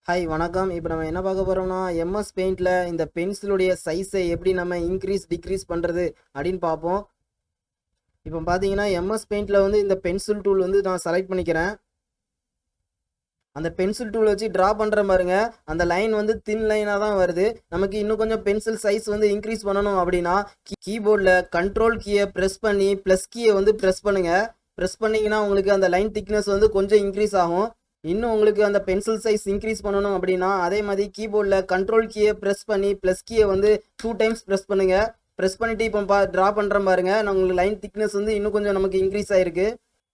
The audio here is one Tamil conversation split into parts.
ஹாய் வணக்கம். இப்போ நம்ம என்ன பார்க்க போகிறோம்னா எம்எஸ் பெயிண்டில் இந்த பென்சிலுடைய சைஸை எப்படி நம்ம டிக்ரீஸ் பண்ணுறது அப்படின்னு பார்ப்போம். இப்போ பார்த்தீங்கன்னா எம்எஸ் பெயிண்டில் வந்து இந்த பென்சில் டூல் வந்து நான் செலக்ட் பண்ணிக்கிறேன். அந்த பென்சில் டூல் வச்சு ட்ரா பண்ணுற பாருங்க, அந்த லைன் வந்து தின் லைனாக தான் வருது. நமக்கு இன்னும் கொஞ்சம் பென்சில் சைஸ் வந்து இன்க்ரீஸ் பண்ணணும் அப்படின்னா கீபோர்டில் கண்ட்ரோல் கீயை ப்ரெஸ் பண்ணி ப்ளஸ் கீயை வந்து ப்ரெஸ் பண்ணுங்கள். ப்ரெஸ் பண்ணிங்கன்னா உங்களுக்கு அந்த லைன் திக்னஸ் வந்து கொஞ்சம் இன்க்ரீஸ் ஆகும். இன்னும் உங்களுக்கு அந்த பென்சில் சைஸ் இன்க்ரீஸ் பண்ணணும் அப்படின்னா அதே மாதிரி கீபோர்டில் கண்ட்ரோல் கீயை ப்ரெஸ் பண்ணி ப்ளஸ் கீயை வந்து 2 டைம்ஸ் ப்ரெஸ் பண்ணுங்கள். ப்ரெஸ் பண்ணிவிட்டு இப்போ ட்ரா பண்ணுறேன் பாருங்க, உங்களுக்கு லைன் திக்னஸ் வந்து இன்னும் கொஞ்சம் நமக்கு இன்க்ரீஸ் ஆகிருக்கு.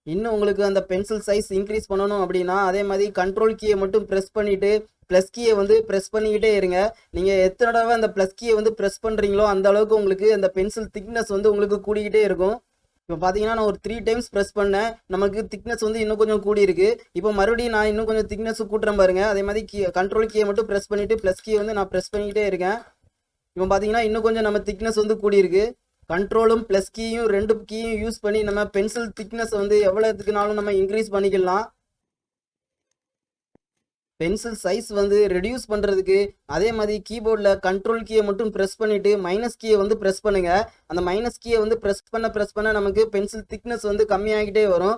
இன்னும் உங்களுக்கு அந்த பென்சில் சைஸ் இன்க்ரீஸ் பண்ணணும் அப்படின்னா அதே மாதிரி கண்ட்ரோல் கீயை மட்டும் ப்ரெஸ் பண்ணிவிட்டு ப்ளஸ் கீயை வந்து ப்ரெஸ் பண்ணிக்கிட்டே இருங்க. நீங்கள் எத்தனை தடவை அந்த ப்ளஸ் கீயை வந்து ப்ரெஸ் பண்ணுறீங்களோ அந்த அளவுக்கு உங்களுக்கு அந்த பென்சில் திக்னஸ் வந்து உங்களுக்கு கூடிக்கிட்டே இருக்கும். இப்போ பார்த்தீங்கன்னா நான் ஒரு 3 டைம்ஸ் ப்ரெஸ் பண்ணேன், நமக்கு திக்னஸ் வந்து இன்னும் கொஞ்சம் கூடி இருக்கு. இப்போ மறுபடியும் நான் இன்னும் கொஞ்சம் திக்னஸ் கூட்டுறேன் பாருங்க. அதே மாதிரி கண்ட்ரோல் கீயை மட்டும் ப்ரெஸ் பண்ணிட்டு ப்ளஸ் கீயை வந்து நான் ப்ரெஸ் பண்ணிக்கிட்டே இருக்கேன். இப்போ பார்த்தீங்கன்னா இன்னும் கொஞ்சம் நம்ம திக்னஸ் வந்து கூடி இருக்கு. கண்ட்ரோலும் ப்ளஸ் கீயும் 2 கீயும் யூஸ் பண்ணி நம்ம பென்சில் திக்னஸ் வந்து எவ்வளோத்துக்குனாலும் நம்ம இன்க்ரீஸ் பண்ணிக்கலாம். பென்சில் சைஸ் வந்து ரெடியூஸ் பண்ணுறதுக்கு அதே மாதிரி கீபோர்டில் கண்ட்ரோல் கீயை மட்டும் ப்ரெஸ் பண்ணிவிட்டு மைனஸ் கீயை வந்து ப்ரெஸ் பண்ணுங்கள். அந்த மைனஸ் கீயை வந்து ப்ரெஸ் பண்ண நமக்கு பென்சில் திக்னஸ் வந்து கம்மியாகிட்டே வரும்.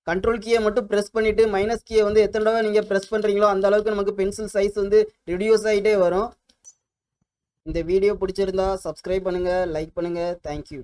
கண்ட்ரோல் கீயை மட்டும் ப்ரெஸ் பண்ணிவிட்டு மைனஸ் கீயை வந்து எத்தனை தடவை நீங்கள் ப்ரெஸ் பண்ணுறீங்களோ அந்த அளவுக்கு நமக்கு பென்சில் சைஸ் வந்து ரெடியூஸ் ஆகிட்டே வரும். இந்த வீடியோ பிடிச்சிருந்தா சப்ஸ்கிரைப் பண்ணுங்கள், லைக் பண்ணுங்கள். தேங்க்யூ.